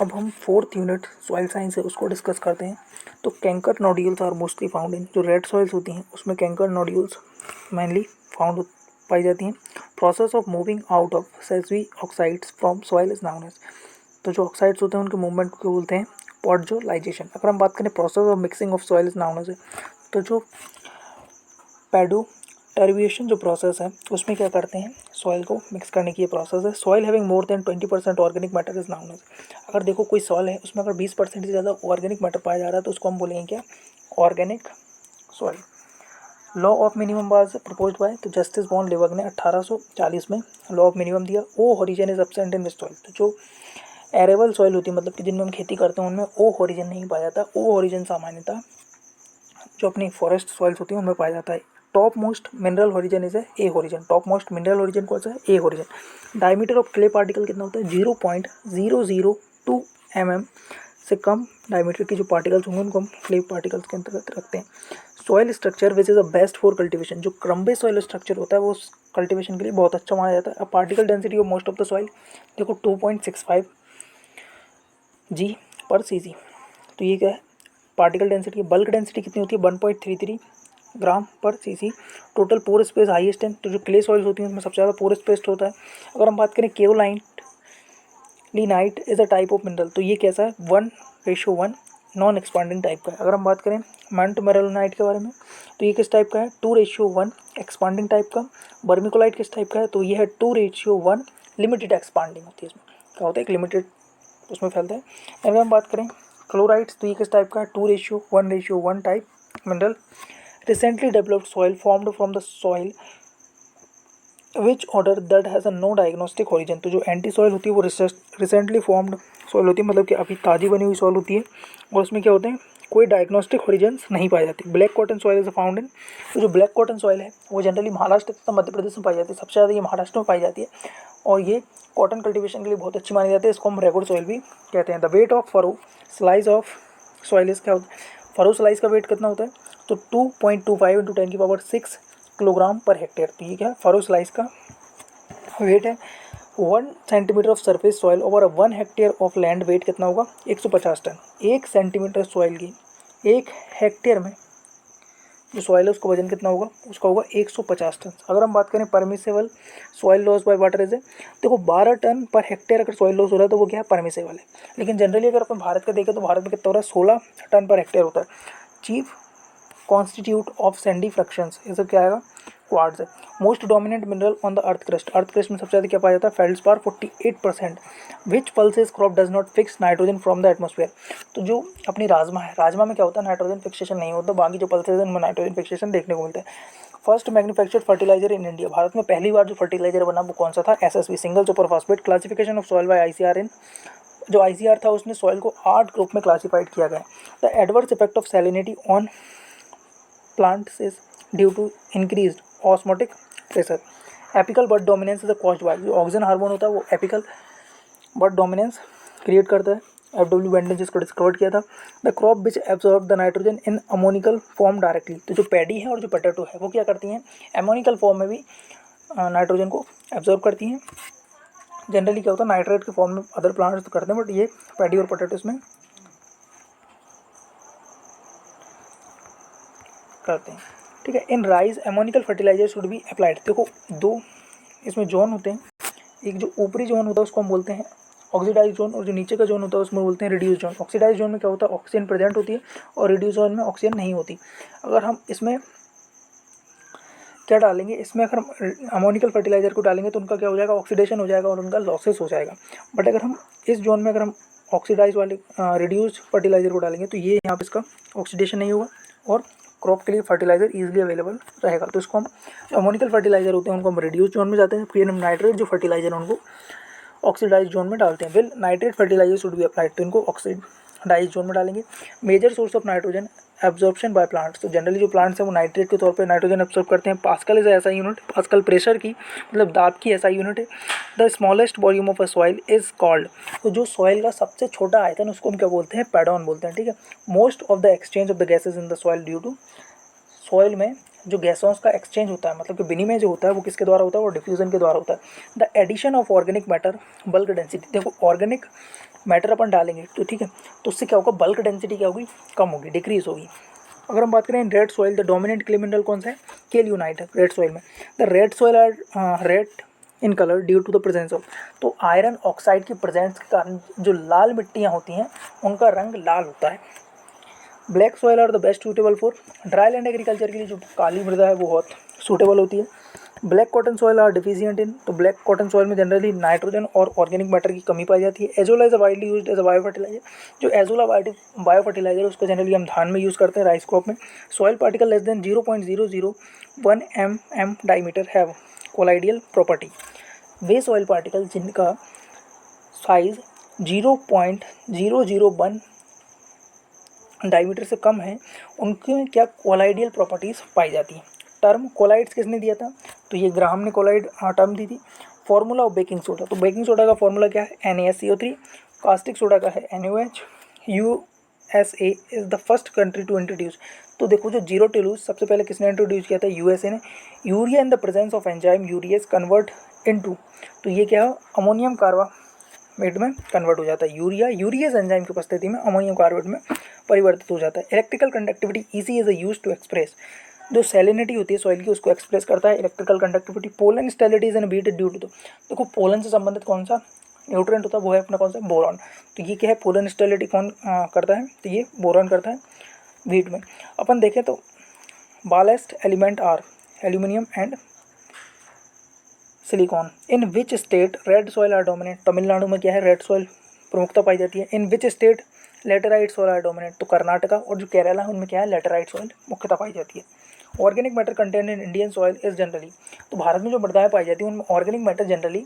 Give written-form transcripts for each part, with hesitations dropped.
अब हम fourth unit soil science है उसको डिस्कस करते हैं। तो kankar nodules are mostly found in, जो रेड सॉइल्स होती हैं उसमें कैंकर नोड्यूल्स मेनली फाउंड पाई जाती हैं। Process of moving out of sesquioxides from soil is known as, तो जो ऑक्साइड्स होते हैं उनके मूवमेंट को बोलते हैं पॉडजोलाइजेशन। अगर हम बात करें process of mixing of soil is known as, तो जो पैडो टर्बिएशन जो प्रोसेस है उसमें क्या करते हैं, सॉइल को मिक्स करने की ये प्रोसेस है। Soil having more than 20% organic matter is known as, अगर देखो कोई सॉइल है उसमें अगर 20% से ज़्यादा ऑर्गेनिक मैटर पाया जा रहा है तो उसको हम बोलेंगे क्या, organic soil. Law of minimum was proposed by, तो जस्टिस बॉन लिवर्ग ने 1840 में लॉ ऑफ मिनिमम दिया। O horizon is absent in soil, तो जो एरेबल सॉइल होती है मतलब कि जिनमें हम खेती करते हैं उनमें ओ हॉरिजन नहीं पाया जाता। ओ हॉरिजन सामान्यतः जो अपनी फॉरेस्ट सॉइल्स होती है उनमें पाया जाता है। Top most mineral horizon is A horizon, top most mineral horizon कौन सा है, A horizon. Diameter of clay particle कितना होता है, 0.002 mm से कम डायमीटर की जो पार्टिकल्स होंगे उनको हम क्ले पार्टिकल्स के अंतर्गत रखते हैं। Soil structure which is a best for cultivation, जो क्रम्बे सॉइल स्ट्रक्चर होता है वो कल्टिवेशन के लिए बहुत अच्छा माना जाता है। अब particle density of most of the soil देखो 2.65 g/cc, तो ये क्या है पार्टिकल डेंसिटी है। बल्क डेंसिटी कितनी होती है 1.33 g/cc। टोटल पोर स्पेस हाईएस्ट है, तो जो क्ले सॉइल्स होती हैं उसमें सबसे ज़्यादा पोर स्पेस होता है। अगर हम बात करें kaolinite is a type of mineral, तो ये कैसा है 1:1 नॉन एक्सपांडिंग टाइप का है। अगर हम बात करें मैंट मेरलोनाइट के बारे में तो ये किस टाइप का है 2:1 एक्सपांडिंग टाइप का। बर्मिकोलाइट किस टाइप का है, तो ये है 2:1 लिमिटेड एक्सपांडिंग होती है। इसमें क्या होता है एक लिमिटेड उसमें फैलता है। अगर हम बात करें क्लोराइड्स तो ये किस टाइप का है 2:1:1 type mineral. Recently developed soil formed from the soil which order that has a no diagnostic origin, तो जो एंटी सॉइल होती है वो रिसेंटली फॉर्म्ड सॉइल होती है, मतलब कि अभी ताज़ी बनी हुई सॉइल होती है और उसमें क्या होते हैं कोई डायग्नोस्टिक ओरिजिन्स नहीं पाई जाती। Black cotton soil is found in, तो जो ब्लैक कॉटन सॉइल है वो जनरली महाराष्ट्र तथा मध्य प्रदेश में पाई जाती है, सबसे ज़्यादा ये महाराष्ट्र में पाई जाती है और ये कॉटन कल्टीवेशन के लिए बहुत अच्छी मानी जाती है। इसको हम रेगुड सॉइल भी कहते हैं। The weight of furrow slice of soil is क्या होता है, फरो स्लाइस का वेट कितना होता है, तो 2.25 × 10⁶ किलोग्राम पर हेक्टेयर। तो ये क्या है फरो स्लाइस का वेट है। 1 centimetre of surface soil over 1 hectare of land weight कितना होगा 150 टन। 1 सेंटीमीटर सॉइल की 1 हेक्टेयर में जो सॉइल है उसका वजन कितना होगा, उसका होगा 150 टन। अगर हम बात करें permissible soil loss by water is, देखो 12 टन पर हेक्टेयर अगर सॉइल लॉस हो रहा है तो वो क्या है परमिसेबल है। लेकिन जनरली अगर अपन भारत का देखें तो भारत में कितना हो रहा है 16 टन पर हेक्टेयर होता है। Chief constitute of Sandy fractions, ये सब क्या आएगा क्वार्ट्ज है। Most dominant mineral on the earth crust में सबसे ज़्यादा क्या पाया जाता है feldspar 48%। Which pulses crop does not fix nitrogen from the atmosphere, तो जो अपनी राजमा है राजमा में क्या होता है नाइट्रोजन फिक्सेशन नहीं होता, बाकी जो पल्सेस है उनमें नाइट्रोजन फिक्सेशन देखने को मिलता है। First manufactured fertiliser in India, Bharat में पहली बार जो फर्टिलाइजर बना वो कौन सा था, SSP single super phosphate. Classification of soil by ICR in, जो आईसीआर था उसने सॉइल को 8 ग्रुप में क्लासिफाइड किया गया है। The adverse effect of salinity on plants is due to increased osmotic pressure. Apical bud dominance is caused by, जो oxygen hormone होता है वो एपिकल बर्ड डोमिनेंस क्रिएट करता है। एफडब्ल्यू बेंटन जिसको डिस्कवर किया था। The crop which absorb the nitrogen in ammoniacal form directly, तो जो पैडी है और जो पोटैटो है वो क्या करती हैं एमोनिकल फॉर्म में भी नाइट्रोजन को एब्जॉर्ब करती हैं। जनरली क्या होता है नाइट्रेट के फॉर्म में अदर प्लांट्स तो करते हैं बट ये पैडी और पोटैटो इसमें करते हैं। ठीक है, in rice ammoniacal fertiliser should be applied. देखो दो इसमें जोन होते हैं, एक जो ऊपरी जोन होता है उसको हम बोलते हैं ऑक्सीडाइज जोन और जो नीचे का जोन होता है उसमें बोलते हैं रिड्यूस जोन। ऑक्सीडाइज जोन में क्या होता है ऑक्सीजन प्रेजेंट होती है और रिड्यूस जोन में ऑक्सीजन नहीं होती। अगर हम इसमें क्या डालेंगे, इसमें अगर हम अमोनिकल फर्टिलाइजर को डालेंगे तो उनका क्या हो जाएगा ऑक्सीडेशन हो जाएगा और उनका लॉसेस हो जाएगा। बट अगर हम इस जोन में अगर हम ऑक्सीडाइज वाले रिड्यूस फर्टिलाइजर को डालेंगे तो ये यहाँ पे इसका ऑक्सीडेशन नहीं होगा और क्रॉप के लिए फर्टिलाइजर इजीली अवेलेबल रहेगा। तो इसको हम जो अमोनिकल फर्टिलाइजर होते हैं उनको हम रिड्यूस जोन में जाते हैं, फिर हम नाइट्रेट जो फर्टिलाइजर है उनको ऑक्सीडाइज जोन में डालते हैं। Will nitrate fertiliser should be applied, तो इनको ऑक्सीडाइज जोन में डालेंगे। Major source of nitrogen absorption by plants, तो जनरली जो प्लांट्स हैं वो नाइट्रेट के तौर पे नाइट्रोजन एब्जॉर्ब करते हैं। पास्कल इज ऐसा यूनिट, पास्कल प्रेशर की मतलब दाब की ऐसा यूनिट है। The smallest volume of a soil is called, तो जो सॉइल का सबसे छोटा आयतन उसको हम क्या बोलते हैं पैडॉन बोलते हैं। ठीक है, most of the exchange of the gases in the soil due to, soil में जो गैसों का एक्सचेंज होता है मतलब कि विनिमय जो होता है वो किसके द्वारा होता है वो डिफ्यूजन के द्वारा होता है। The addition of organic matter bulk density, देखो ऑर्गेनिक मैटर अपन डालेंगे तो ठीक है, तो उससे क्या होगा, बल्क डेंसिटी क्या होगी, कम होगी, डिक्रीज होगी। अगर हम बात करें red soil, the dominant clay mineral कौन सा है, केल्यूनाइट है रेड सॉइल में। The red soil are red in colour due to the presence of, तो आयरन ऑक्साइड की प्रेजेंस के कारण जो लाल मिट्टियाँ होती हैं उनका रंग लाल होता है। Black soil are the best suitable for dry land agriculture के लिए, जो काली मृदा है वो बहुत सूटेबल होती है। Black cotton soil are deficient in, तो ब्लैक कॉटन सॉइल में जनरली नाइट्रोजन और ऑर्गेनिक मैटर की कमी पाई जाती है। Azolla is widely used as a bio fertiliser, जो एजोला बायो फर्टिलाइजर उसको जनरली हम धान में यूज़ करते हैं, राइस क्रॉप में। Soil particle less than 0.001 mm diameter have colloidal property, वे सॉइल पार्टिकल जिनका साइज 0.001 डायमीटर से कम है उनके क्या कोलाइडियल प्रॉपर्टीज़ पाई जाती हैं। टर्म कोलाइड्स किसने दिया था, तो ये ग्राहम ने कोलाइड टर्म दी थी। फॉर्मूला ऑफ बेकिंग सोडा, तो बेकिंग सोडा का फॉर्मूला क्या है, NaSCO3। कास्टिक सोडा का है NaOH। USA is the first country to introduce, तो देखो जो जीरो टेलूज सबसे पहले किसने इंट्रोड्यूस किया था, USA ने। Urea in the presence of enzyme urease convert into, तो ये क्या है, अमोनियम कार्बामेट में कन्वर्ट हो जाता है। यूरियस एंजाइम की उपस्थिति में अमोनियम कार्बामेट में परिवर्तित हो जाता है। Electrical conductivity easy is use to express, जो सैलिनिटी होती है सॉइल की उसको एक्सप्रेस करता है electrical conductivity. Pollen stability is an beet due to, देखो पोलन से संबंधित कौन सा न्यूट्रिएंट होता है, वो है अपना कौन सा, बोरॉन। तो ये क्या है, पोलन स्टेबिलिटी कौन करता है, तो ये बोरॉन करता है वीट में। अपन देखें तो बालेस्ट element are aluminium and silicon. In which state red soil are dominant, Tamil Nadu में क्या है, रेड सॉइल प्रमुखता पाई जाती है। In which state laterite soil are dominant, तो कर्नाटका और जो केरला है उनमें क्या है, लेटेराइट सॉइल मुख्यतः पाई जाती है। Organic matter content in Indian soil is generally, तो भारत में जो मृदाएं पाई जाती हैं उनमें ऑर्गेनिक मैटर जनरली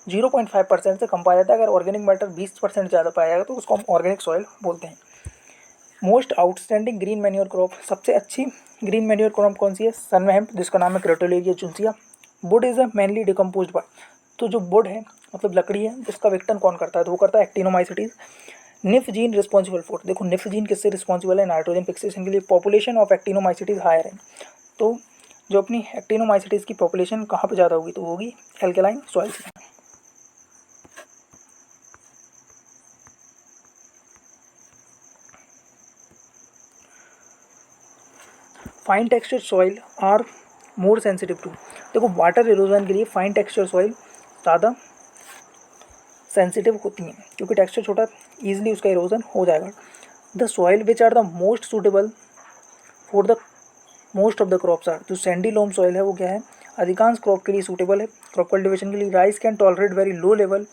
0.5% से कम पाया जाता है। अगर ऑर्गेनिक मैटर 20% ज़्यादा पाया जाएगा तो उसको हम ऑर्गेनिक सॉइल बोलते हैं। Most outstanding green manure crop, सबसे अच्छी ग्रीन मैन्योर क्रॉप कौन सी है, सनमैप, जिसका नाम है Crotalaria juncea. Wood is mainly decomposed by, तो जो वुड है मतलब लकड़ी है जिसका विघटन कौन करता है, तो वो करता है actinomycetes. Nif gene responsible for, देखो निफ जीन किससे रिस्पॉन्सिबल है, नाइट्रोजन फिक्सेशन के लिए। पॉपुलेशन ऑफ एक्टिनोमाइसिटीज हायर है, तो जो अपनी एक्टिनोमाइसिटीज की पॉपुलेशन कहाँ पे ज़्यादा होगी, तो होगी एल्केलाइन सॉइल्स में। Fine texture soil are more sensitive to, देखो वाटर इरोजन के लिए फाइन टेक्सचर सॉइल ज़्यादा सेंसिटिव होती हैं क्योंकि टेक्सचर छोटा, ईजिली उसका इरोजन हो जाएगा। The soil which are the most suitable for the most of the crops are, जो सैंडी लोम सॉइल है वो क्या है, अधिकांश क्रॉप के लिए सूटेबल है, क्रॉप कल्टिवेशन के लिए। Rice can tolerate very low level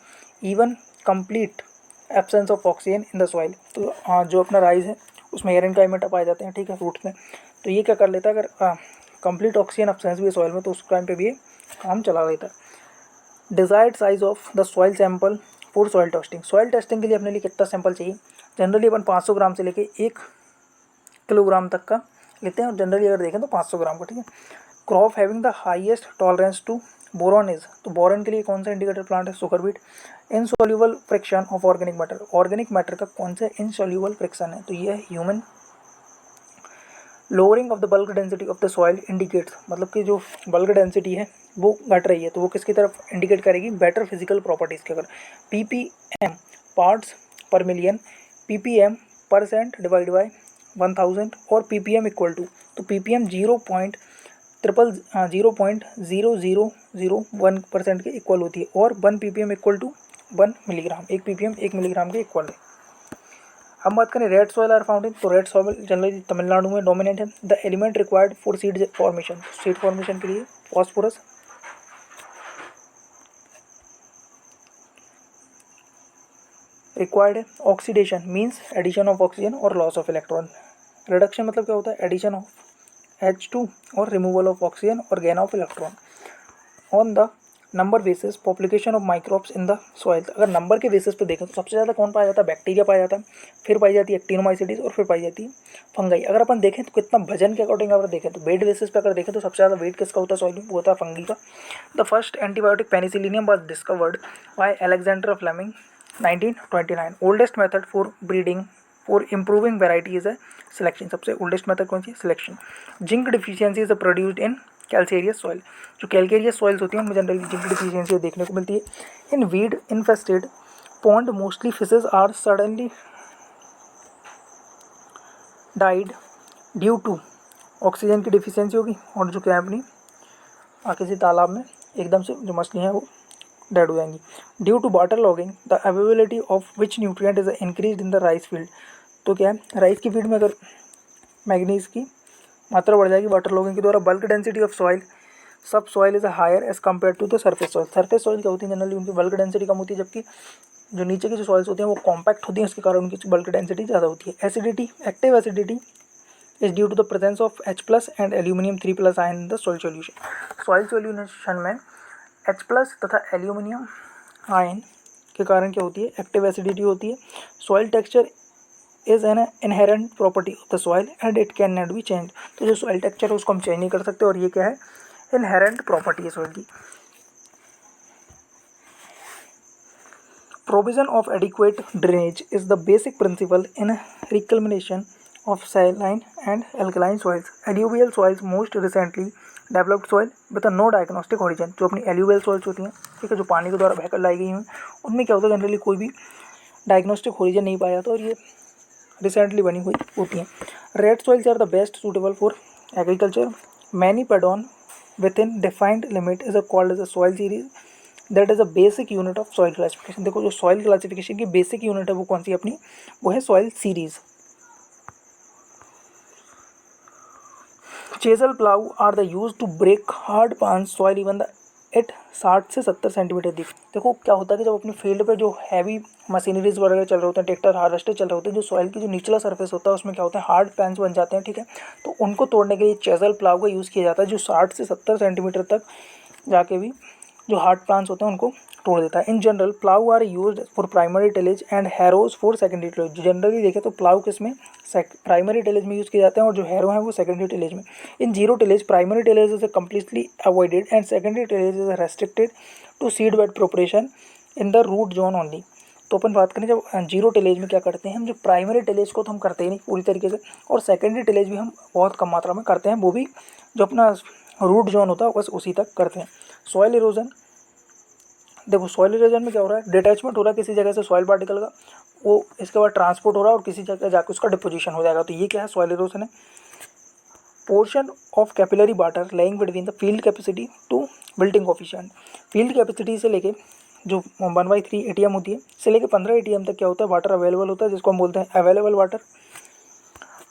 even complete absence of oxygen in the soil, तो जो अपना राइस है उसमें एयर एंजाइमेटा पाए जाते हैं, ठीक है, फ्रूट्स में। तो ये क्या कर लेता है, अगर कंप्लीट ऑक्सीजन एब्सेंस भी है सॉइल में तो उस टाइम पे भी ये काम चला लेता है। Desired size of the soil sample for soil testing, soil testing के लिए अपने लिए कितना सैंपल चाहिए, जनरली अपन 500 ग्राम से लेके 1 किलोग्राम तक का लेते हैं, और जनरली अगर देखें तो 500 ग्राम का, ठीक है। Crop having the highest tolerance to boron is, तो बोरॉन के लिए कौन सा इंडिकेटर प्लांट है, sugar beet. Insoluble friction of organic matter, organic matter का कौन सा इनसॉल्यूबल फ्रिक्शन है, तो ये है human. Lowering of the bulk density of the soil indicates, मतलब कि जो बल्क डेंसिटी है वो घट रही है तो वो किसकी तरफ इंडिकेट करेगी, बेटर फिजिकल प्रॉपर्टीज़ के। अगर ppm पार्ट्स पर मिलियन, ppm % डिवाइड बाय 1000 और ppm इक्वल टू, तो ppm 0.0001% के इक्वल होती है, और 1 ppm equal to 1 milligram, 1 ppm 1 milligram के इक्वल है। हम बात करें red soil are found in, तो रेड सॉइल जनरली तमिलनाडु में डोमिनेंट है। The element required for seed formation, seed formation के लिए फॉस्फोरस। रिक्वायर्ड है oxidation means addition of oxygen और लॉस ऑफ इलेक्ट्रॉन। रिडक्शन मतलब क्या होता है, एडिशन ऑफ H2 और रिमूवल ऑफ ऑक्सीजन और gain of electron. On the number basis population of microbes in the soil, अगर नंबर के बेसिस पे देखें तो सबसे ज़्यादा कौन पाया जाता है, बैक्टीरिया पाया जाता है, फिर पाई जाती है एक्टिनोमाइसिटीज और फिर पाई जाती है फंगाई। अगर अपन देखें तो कितना वजन के अकॉर्डिंग अगर देखें तो वेट बेसिस पे अगर देखें तो सबसे ज़्यादा वेट किसका होता है सॉइल में, वो होता है फंगी का। The first antibiotic penicillium was discovered by Alexander Fleming 1929। Oldest method for breeding for improving variety is है सिलेक्शन, सबसे ओल्डेस्ट मेथड कौन सी है, selection. Zinc deficiency is produced in calcareous soil, जो कैल्केरियस सॉइल्स होती हैं उनमें जनरली जिंक डिफिशियंसी देखने को मिलती है। In weed infested pond mostly fishes are suddenly died due to oxygen की डिफिशियंसी होगी, और जो क्या है अपनी किसी तालाब में एकदम से जो मछलियाँ हैं वो डेड हो जाएंगी। Due to water logging the availability of which nutrient is increase in the rice field. तो क्या है राइस की फील्ड में अगर मैग्नीज की मात्रा बढ़ जाएगी वाटर लॉगिंग के द्वारा। Bulk density of soil sub soil is higher as compare to the surface soil. Surface soil क्या होती है जनरली उनकी बल्क डेंसिटी कम होती है, जबकि जो नीचे की जो सॉइल्स होती हैं वो कॉम्पैक्ट होती हैं, उसके कारण उनकी बल्क डेंसिटी ज़्यादा होती है। Acidity active acidity is due to the presence of H+ and aluminium 3+ ion in the soil solution. Soil solution में H+ तथा एल्यूमिनियम आयन के कारण क्या होती है एक्टिव एसिडिटी होती है। Soil texture is an inherent property of the soil and it can not be change. तो जो सॉइल टेक्सचर है उसको हम चेंज नहीं कर सकते, और ये क्या है इनहेरेंट प्रॉपर्टी है सॉइल की। Provision of adequate drainage is the basic principle in reclamation of saline and alkaline soils. Alluvial soils most recently developed soil with a no diagnostic origin। जो अपनी alluvial soils होती हैं, ठीक है, जो पानी के द्वारा बहकर लाई गई हैं, उनमें क्या होता है जनरली कोई भी डायग्नोस्टिक ओरिजिन नहीं पाया जाता, और ये रिसेंटली बनी हुई होती हैं। Red soils are the best suitable for agriculture. Many pedon within defined limit is called as a soil series that is a basic unit of soil classification. देखो जो सॉइल क्लासिफिकेशन की basic unit है वो कौन सी अपनी, वो है soil series. Chisel plough are the use to break hard pan soil even the at 60 से 70 सेंटीमीटर डीप। देखो क्या होता है कि जब अपनी फील्ड पे जो हैवी मशीनरीज वगैरह चल रहे होते हैं, ट्रैक्टर हार्वेस्टर चल रहे होते हैं, जो सॉइल की जो निचला सरफेस होता है उसमें क्या होता है हार्ड पैन्स बन जाते हैं, ठीक है, तो उनको तोड़ने के लिए चेजल प्लाऊ का यूज़ किया जाता है, जो 60 से 70 सेंटीमीटर तक जाके भी जो हार्ड प्लांट्स होते हैं उनको तोड़ देता है। In general plough are used for primary tillage and harrows for secondary tillage. Generally देखें तो प्लाऊ किसमें प्राइमरी टिलेज में यूज़ किए जाते हैं, और जो हैरो हैं वो सेकेंडरी टिलेज में। In zero tillage primary tillage is completely avoided and secondary tillage is restricted to seed bed preparation in the root zone only. तो अपन बात करें जब जीरो टिलेज में क्या करते हैं हम, जो प्राइमरी टिलेज को तो हम करते ही नहीं पूरी तरीके से, और सेकेंडरी टिलेज भी हम बहुत कम मात्रा में करते हैं, वो भी जो अपना रूट जोन होता है बस उसी तक करते हैं। सॉइल इरोजन, देखो सॉइल इरोजन में क्या हो रहा है डिटैचमेंट हो रहा है किसी जगह से सॉइल पार्टिकल का, वो इसके बाद ट्रांसपोर्ट हो रहा है और किसी जगह जाकर उसका डिपोजिशन हो जाएगा, तो ये क्या है सॉइल इरोजन है। Portion of capillary water lying between the field capacity to wilting coefficient. Field capacity से लेके जो 1/3 ATM होती है से लेके 15 ATM तक क्या होता है वाटर अवेलेबल होता है, जिसको हम बोलते हैं available water.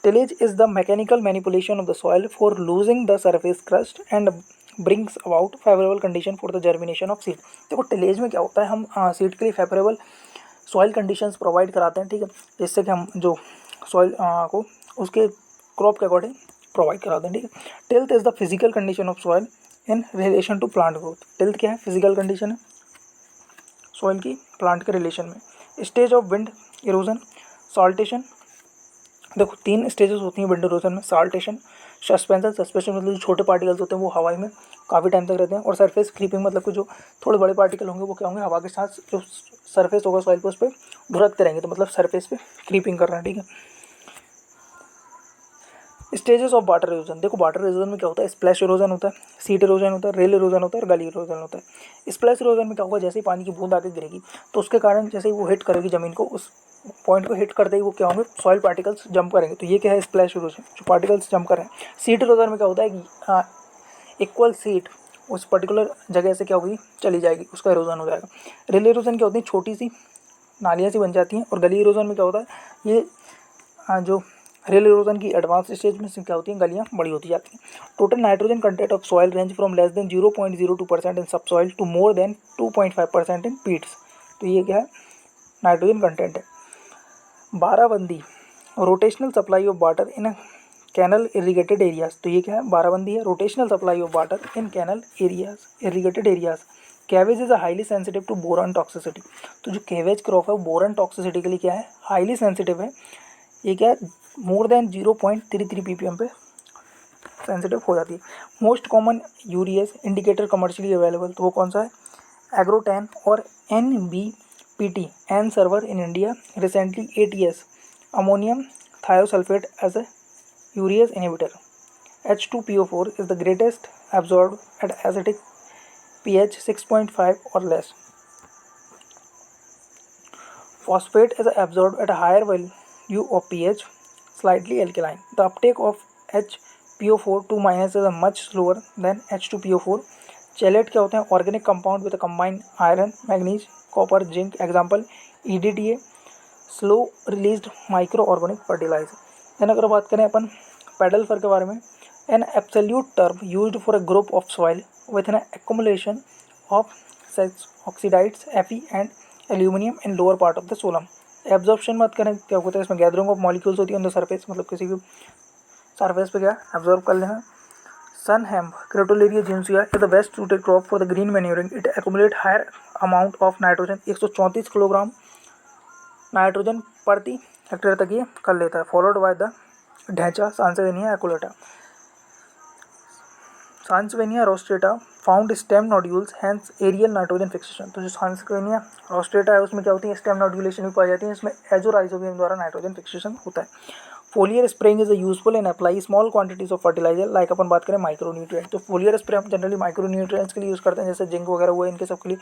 Tillage is the mechanical manipulation of the soil for losing the surface crust and brings about favourable condition for the germination of seed. देखो टिलेज में क्या होता है हम सीड के लिए फेवरेबल सॉइल कंडीशंस प्रोवाइड कराते हैं, ठीक है, जिससे कि हम जो सॉइल को उसके क्रॉप के अकॉर्डिंग प्रोवाइड कराते हैं, ठीक है। Tilth is the physical condition of soil in relation to plant growth. Tilth क्या है फिजिकल कंडीशन है सॉइल की प्लांट के रिलेशन में। Stage of wind erosion saltation, देखो 3 स्टेजेस होती हैं विंड इरोजन में, साल्टेशन, सस्पेंशन। सस्पेंशन मतलब जो छोटे पार्टिकल्स होते हैं वो हवा में काफ़ी टाइम तक रहते हैं, और सरफेस क्रीपिंग मतलब कि जो थोड़े बड़े पार्टिकल होंगे वो क्या होंगे हवा के साथ जो सरफेस होगा सॉइल पे उस पर धुरकते रहेंगे, तो मतलब सरफेस पे क्रीपिंग कर रहे हैं, ठीक है। स्टेजेस ऑफ वाटर इरोजन, देखो वाटर इरोजन में क्या होता है स्प्लैश इरोजन होता है, सीट इरोजन होता है, रेल इरोजन होता है और गली इरोजन होता है। स्प्लैश इरोजन में क्या होगा जैसे ही पानी की बूंद आके गिरेगी तो उसके कारण जैसे ही वो हिट करेगी ज़मीन को, उस पॉइंट को हिट करते ही वो क्या होंगे सॉइल पार्टिकल्स जंप करेंगे, तो ये क्या है स्प्लैश इरोजन, जो पार्टिकल्स जंप कर रहे हैं। सीट इरोजन में क्या होता है कि इक्वल सीट उस पर्टिकुलर जगह से क्या होगी चली जाएगी, उसका इरोजन हो जाएगा। रेल इरोजन क्या होती है छोटी सी नालियाँ सी बन जाती हैं, और गली इरोजन में क्या होता है ये जो रेल इरोजन की एडवांस स्टेज में क्या होती हैं गलियाँ बड़ी होती जाती हैं। Total nitrogen content of soil range from less than 0.02% in subsoil to more than 2.5% in peats. तो ये क्या है नाइट्रोजन कंटेंट है। Barabandi rotational supply of water in canal irrigated areas, तो ये क्या है बाराबंदी है rotational supply of water in canal areas irrigated areas. Cabbage is a highly sensitive to boron toxicity, तो जो कैवेज क्रॉप है वो बोरॉन टॉक्सिसिटी के लिए क्या है हाईली सेंसिटिव है, ये क्या है मोर देन 0.33 ppm पे सेंसिटिव हो जाती है। Most common urease indicator commercially available, तो वो कौन सा है एग्रोटैन और NBPT an server in India recently ATS ammonium thiosulphate as a urease inhibitor. H2PO4 is the greatest absorbed at acidic pH 6.5 or less. Phosphate is absorbed at a higher value of pH, slightly alkaline. The uptake of HPO4 2 minus is much slower than H2PO4. Chelate क्या होते हैं? Organic compound with a combined iron, manganese, copper, zinc. Example EDTA, slow released microorganic fertilizer. Then अगर बात करें अपन pedal फर के बारे में, an absolute term used for a group of soil with an accumulation of such oxides Fe and aluminium in lower part of the solum. Absorption मत करें, क्या होता है इसमें गैदरिंग ऑफ मॉलिक्यूल्स होती है ऑन द सरफेस, मतलब किसी भी सरफेस पे क्या एब्जॉर्ब कर लेना. Sun hemp Crotalaria juncea is the best suited crop for the green manuring. It accumulate higher amount of nitrogen. 134 kilogram nitrogen प्रति हेक्टेयर तक ये कर लेता है. Followed by the dhaincha Sesbania aculeata. Sesbania rostrata found stem nodules hence aerial nitrogen fixation. तो जो सांसेवेनिया रोस्ट्रेटा है उसमें क्या होती है? स्टेम नोड्यूलेशन भी पाई जाती है. इसमें एजोराइजोबियम द्वारा नाइट्रोजन फिक्सेशन होता है. Foliar spraying is useful in apply small quantities of fertiliser. Like अपन बात करें माइक्रोन्यूट्रिएंट, तो फोलियर स्प्रे हम जनरली माइक्रोन्यूट्रिएंट्स के लिए यूज़ करते हैं, जैसे जिंक वगैरह हुआ इनके सब के लिए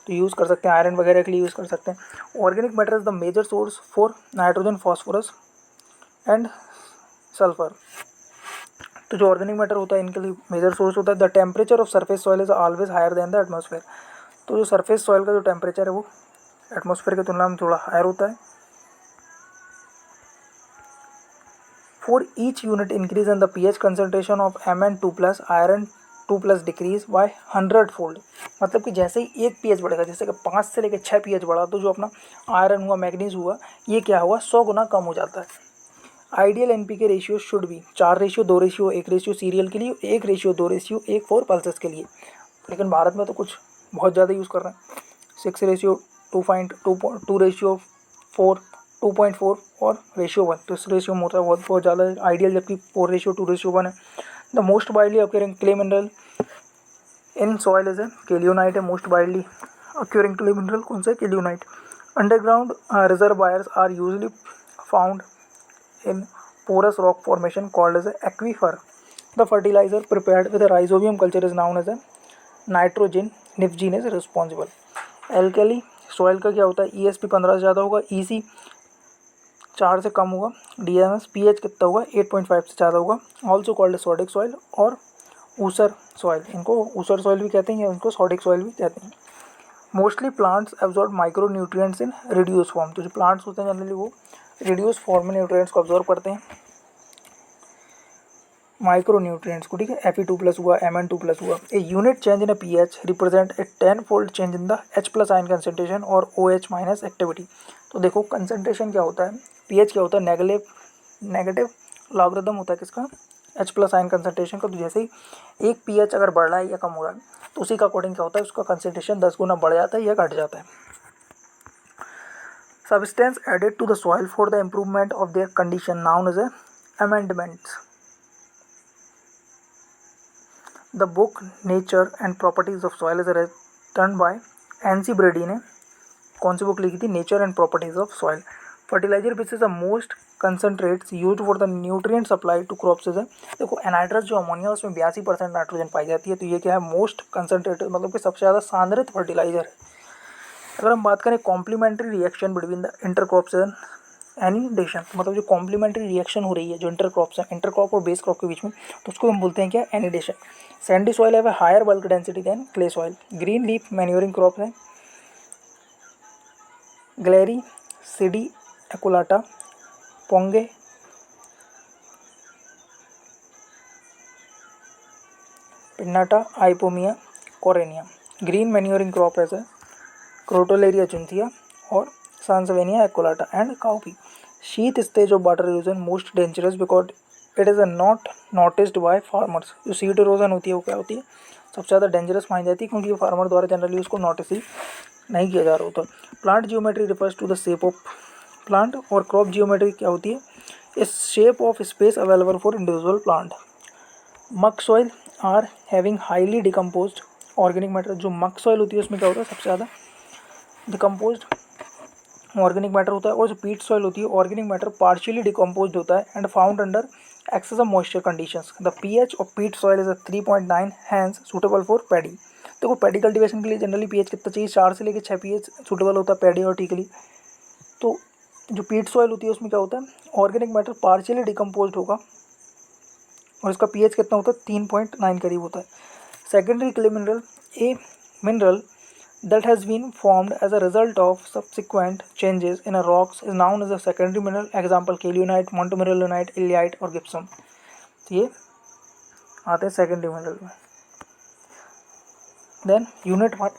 तो यूज़ कर सकते हैं. आयरन वगैरह के लिए यूज़ कर सकते हैं. Organic matter is the major source for nitrogen, phosphorus and sulphur. तो जो ऑर्गेनिक मैटर होता है इनके लिए मेजर सोर्स होता है. The temperature of surface soil is always higher than the atmosphere. तो जो सरफेस सॉइल का जो टेम्परेचर है वो एटमॉस्फेयर की तुलना में थोड़ा हायर होता है. For each unit increase in the pH concentration of Mn2+, iron 2+ decrease by 100 fold. मतलब कि जैसे ही एक पीएच बढ़ेगा, जैसे कि 5 से लेकर 6 पीएच बढ़ा, तो जो अपना आयरन हुआ, मैग्नीज हुआ, ये क्या हुआ? 100 गुना कम हो जाता है. Ideal NPK ratio should be 4:2:1 serial के लिए, 1:2:1 फॉर पल्सेस के लिए. लेकिन भारत में तो कुछ बहुत ज़्यादा यूज़ कर रहे हैं. 6:2.4, 2.4 और रेशियो 1. तो इस रेशियो में होता है बहुत ज़्यादा आइडियल, जबकि 4:2:1 है. The most widely occurring clay mineral in soil is a kaolinite है. Most widely occurring clay mineral कौन सा है? Kaolinite. Underground reservoirs are usually found in porous rock formation called as a aquifer. The fertilizer prepared with a rhizobium culture is known as a nitrogen. Nifgene is responsible. Alkali soil का क्या होता है? ESP 15 से ज़्यादा होगा, EC 4 से कम होगा, DMS pH कितना होगा? 8.5 से ज़्यादा होगा. ऑल्सो कॉल्ड सोडिक सॉइल और ऊसर सॉइल. इनको ऊसर सॉइल भी कहते हैं या इनको सोडिक सॉइल भी कहते हैं. Mostly plants absorb micro nutrients in reduce form. तो जो प्लांट्स होते हैं जनरली वो रिड्यूस फॉर्म में न्यूट्रिएंट्स को ऑब्जॉर्व करते हैं, माइक्रो न्यूट्रिएंट्स को. ठीक है, Fe2+ हुआ, Mn2+ हुआ. A unit change in pH represent a 10-fold change in the H+ ion concentration और OH- एक्टिविटी. तो देखो कंसंट्रेशन क्या होता है, पीएच क्या होता है? नेगेटिव लॉगरिथम होता है किसका? H+ आयन कंसंट्रेशन का. तो जैसे ही एक पीएच अगर बढ़ रहा है या कम हो रहा है, तो उसी का अकॉर्डिंग क्या होता है? उसका कंसंट्रेशन 10 गुना बढ़ जाता है या घट जाता है. Substance added to the soil for the improvement of their condition known as amendments. The book Nature and Properties of Soil is written by N.C. Brady ने कौन सी बुक लिखी थी? Nature and Properties of Soil. Fertilizer which is the most concentrates used for the nutrient supply to crops is देखो एनाइट्रस जो ammonia उसमें 82% nitrogen पाई जाती है. तो ये क्या है? मोस्ट कंसनट्रेटेड, मतलब कि सबसे ज़्यादा सांद्रित फर्टिलाइजर है. अगर हम बात करें complementary reaction between the intercrops and annidation, मतलब जो कॉम्प्लीमेंट्री रिएक्शन हो रही है जो इंटरक्रॉप्स है, इंटरक्रॉप और बेस क्रॉप के बीच में, तो उसको हम बोलते हैं क्या? Annidation. Sandy soil have a higher bulk density than clay soil. Green leaf manuring crop है ग्लेरी सीडी एकुलाटा, पोंगे, पिन्नाटा, आइपोमिया, कोरेनिया. ग्रीन मैन्योरिंग क्रॉप है क्रोटोलेरिया जिंथिया और sesbania aculeata and cowpea. Sheet stage of water erosion most dangerous because it is not noticed by farmers. जो sheet erosion होती है वो क्या होती है? सबसे ज़्यादा डेंजरस मानी जाती है, क्योंकि फार्मर द्वारा जनरली उसको नोटिस ही नहीं किया जा रहा होता. Plant geometry refers to the shape of plant और क्रॉप जियोमेट्री क्या होती है? Is shape of space available for individual plant. Muck soil are having highly decomposed organic matter. जो मक सॉइल होती है उसमें क्या होता है? सबसे ज़्यादा डिकम्पोज्ड ऑर्गेनिक मैटर होता है. और जो पीट सॉइल होती है ऑर्गेनिक मैटर पार्शियली डिकम्पोज्ड होता है and found under excess of moisture conditions. The pH of peat soil is 3.9 hence suitable for paddy. देखो पैडी कल्टीवेशन के लिए जनरली पीएच कितना चाहिए? 4 से लेकर 6 पीएच सूटेबल होता है पैडी और टी के लिए. तो जो पीट सॉइल होती है उसमें क्या होता है, ऑर्गेनिक मैटर पार्शियली डिकम्पोज होगा और इसका पीएच कितना होता है, 3.9 करीब होता है। Secondary clay mineral, a mineral that has been formed as a result of subsequent changes in a rocks is known as a secondary mineral. Example kaolinite, montmorillonite, ileite और gypsum। तो ये आते हैं सेकेंडरी मिनरल में। Then unit one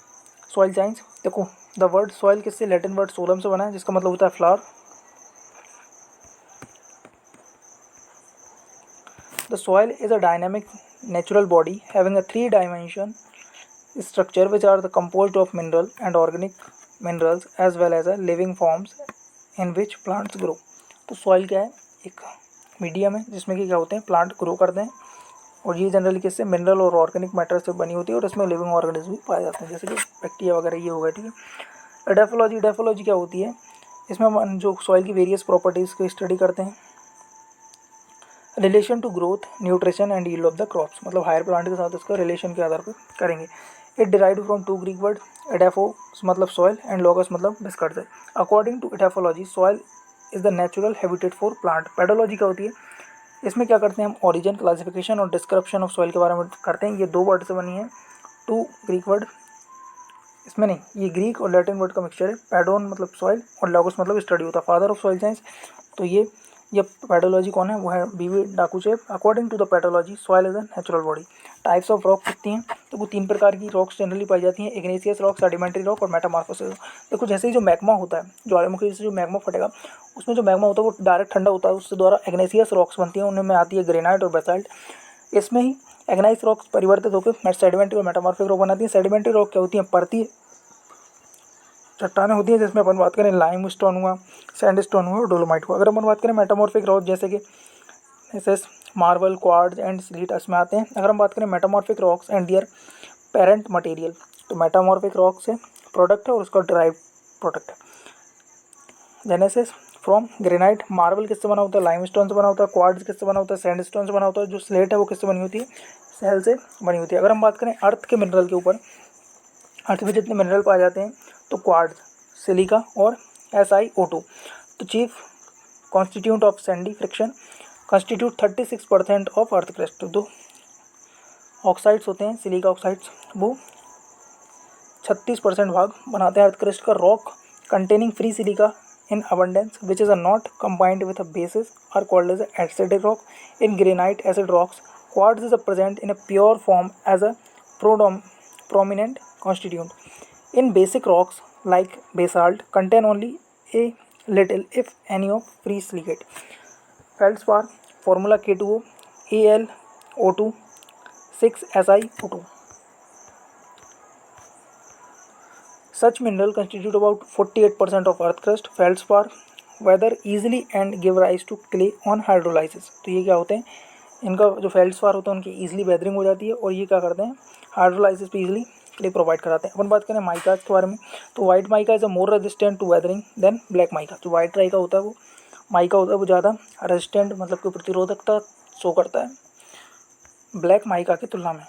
soil science. देखो the word soil किससे, Latin word solum से बना है जिसका मतलब होता है flower. The soil is a dynamic natural body having a 3 dimension structure which are the composed of mineral and organic minerals as well as a living forms in which plants grow। तो soil क्या है, एक medium है जिसमें कि क्या होते हैं, प्लांट ग्रो करते हैं और ये जनरली किससे, मिनरल और ऑर्गेनिक मैटर से बनी होती है और इसमें लिविंग ऑर्गेनिज्म भी पाए जाते हैं जैसे कि बैक्टीरिया वगैरह ये होगा। ठीक है। एडेफोलॉजी, एडेफोलॉजी क्या होती है, इसमें हम जो सॉइल की वेरियस प्रॉपर्टीज़ को स्टडी करते हैं। Relation to growth, nutrition and yield of the crops, मतलब हायर प्लांट के साथ इसका रिलेशन के आधार पर करेंगे। It derived from 2 Greek word, edapho मतलब सॉइल एंड लोगस मतलब discourse. According to edaphology soil is the natural habitat for plant. Pedology क्या होती है, इसमें क्या करते हैं हम, ओरिजिन, क्लासिफिकेशन और डिस्क्रिप्शन ऑफ सॉइल के बारे में करते हैं। ये 2 वर्ड से बनी है, 2 ग्रीक वर्ड, इसमें नहीं, ये ग्रीक और लैटिन वर्ड का मिक्सचर है। पैडोन मतलब सॉइल और लोगस मतलब स्टडी होता है, फादर ऑफ सॉइल साइंस। तो ये पैडोलॉजी कौन है, वो है B V Dokuchaev. According to the pedology soil is a natural body. Types of rock कितनी हैं, तो वो 3 प्रकार की रॉक्स जनरली पाई जाती हैं, इग्नेशियस रॉक, सेडिमेंट्री रॉक और मेटामॉर्फोसिस। देखो जैसे ही जो मैग्मा होता है, ज्वालामुखी से जो मैग्मा फटेगा उसमें जो मैग्मा होता है वो डायरेक्ट ठंडा होता है, उससे द्वारा इग्नेशियस रॉक्स बनती हैं, उनमें आती है ग्रेनाइट और बेसाल्ट। इसमें ही इग्नाइस रॉक्स परिवर्तित होकर सेडिमेंट्री और मेटामॉर्फिक रॉक बनाती हैं। सेडिमेंट्री रॉक क्या होती है, परती चट्टानें होती हैं जिसमें अपन बात करें लाइम स्टोन हुआ, सैंडस्टोन हुआ और डोलोमाइट हुआ। अगर अपन बात करें मेटामॉर्फिक रॉक जैसे कि जैसे मार्बल, क्वार्ट्ज एंड सिलीट इसमें आते हैं। अगर हम बात करें metamorphic rocks and their parent material, तो मेटामॉर्फिक रॉक से प्रोडक्ट है और उसका ड्राइव प्रोडक्ट है। जेनेसिस फ्रॉम ग्रेनाइट, मार्बल किससे बना होता है, लाइमस्टोन से बना होता है, क्वार्ट्ज किससे बना होता है, सैंडस्टोन से बना होता है, जो स्लेट है वो किससे बनी होती है, सेल से बनी होती है। अगर हम बात करें अर्थ के मिनरल के ऊपर, अर्थ में जितने मिनरल पाए जाते हैं तो क्वार्ट्ज, सिलिका और SiO2। तो chief constitute of Sandy friction constitute 36% of earth crust. तो 2 ऑक्साइड्स होते हैं, सिलिका ऑक्साइड्स, वो 36% भाग बनाते हैं अर्थ क्रस्ट का। Rock containing free silica in abundance which is a not combined with a basis are called as acidic rock. In granite acid rocks, quartz is present in a pure form as a prominent constituent. In basic rocks like basalt contain only a little if any of free silicate. Feldspar formula K2O AlO2 6SiO2. Such mineral constitute about 48% of earth crust. Feldspar weather easily and give rise to clay on hydrolysis। तो ये क्या होते हैं, इनका जो feldspar होता है उनकी ईजिली वेदरिंग हो जाती है और ये क्या करते हैं, हाइड्रोलाइसिस पे ईजिली क्ले प्रोवाइड कराते हैं। अपन बात करें माइकाज के बारे में, तो white mica is a more resistant to weathering than black mica. जो वाइट माइका होता है वो माइका होता है वो ज़्यादा रेजिस्टेंट मतलब कि प्रतिरोधकता शो करता है ब्लैक माइका की तुलना में।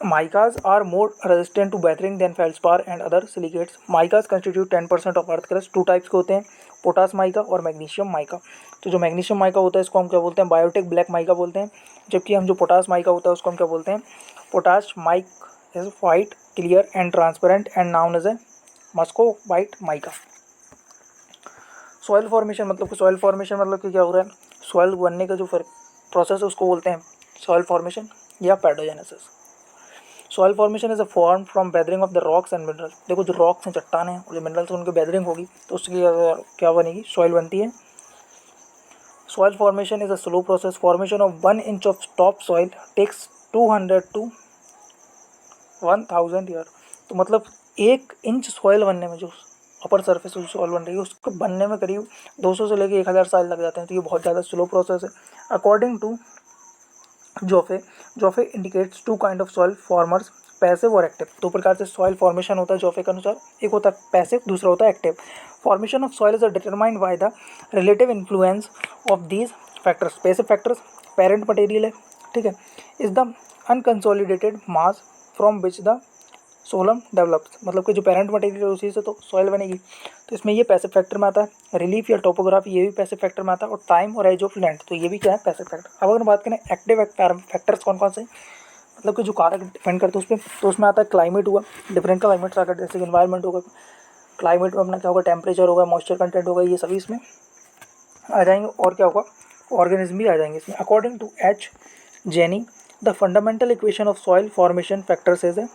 Micas are more resistant to weathering than feldspar and other silicates. Micas constitute 10% of earth crust. 2 types के होते हैं, पोटास माइका और मैग्नीशियम माइका। तो जो मैग्नीशियम माइका होता है इसको हम क्या बोलते हैं, बायोटिक ब्लैक माइका बोलते हैं, जबकि हम जो पोटास माइका होता है उसको हम क्या बोलते हैं, potash mica is white, clear and transparent and known as a musco white mica. Soil formation मतलब कि क्या हो रहा है, सॉइल बनने का जो प्रोसेस है उसको बोलते हैं सॉइल फॉर्मेशन या pedogenesis. Soil formation is a form from weathering of the rocks and mineral. देखो जो रॉक्स हैं, चट्टान हैं और जो मिनरल्स हैं उनकी वेदरिंग होगी तो उसकी क्या बनेगी, सॉइल बनती है। Soil formation is a slow process. Formation of 1 inch of top soil takes 200 to 1000 year. तो मतलब 1 इंच सॉइल बनने में, जो अपर सर्फेस सॉइल बन रही है उसको बनने में करीब 200 से लेकर 1000 साल लग जाते हैं। तो ये बहुत ज़्यादा स्लो प्रोसेस है। According to Joffe indicates 2 kind of soil formers, passive और एक्टिव। 2 प्रकार से सॉइल फॉर्मेशन होता है जोफे के अनुसार, एक होता है पैसिव, दूसरा होता है active. Formation of soil is determined by the relative influence of these factors. Passive factors parent material है, ठीक है, is the unconsolidated mass from which the solum develops, मतलब कि जो पेरेंट मटेरियल उसी से तो सॉइल बनेगी। तो इसमें ये पैसिव फैक्टर में आता है। रिलीफ या टोपोग्राफी ये भी पैसिव फैक्टर में आता है। और टाइम और एज ऑफ लैंड तो ये भी क्या है, पैसिव फैक्टर। अब अगर बात करें एक्टिव फैक्टर्स कौन कौन से, मतलब कि जो कारक डिपेंड करते हैं उस पर, तो उसमें आता है क्लाइमेट हुआ, डिफरेंट क्लाइमेट्स आकर, जैसे इन्वायरमेंट होगा, क्लाइमेट में अपना क्या होगा, टेम्परेचर होगा, मॉइस्चर कंटेंट होगा, ये सभी इसमें आ जाएंगे। और क्या होगा, ऑर्गेनिज्म भी आ जाएंगे इसमें। According to H Jenny the fundamental equation of soil formation factors is है,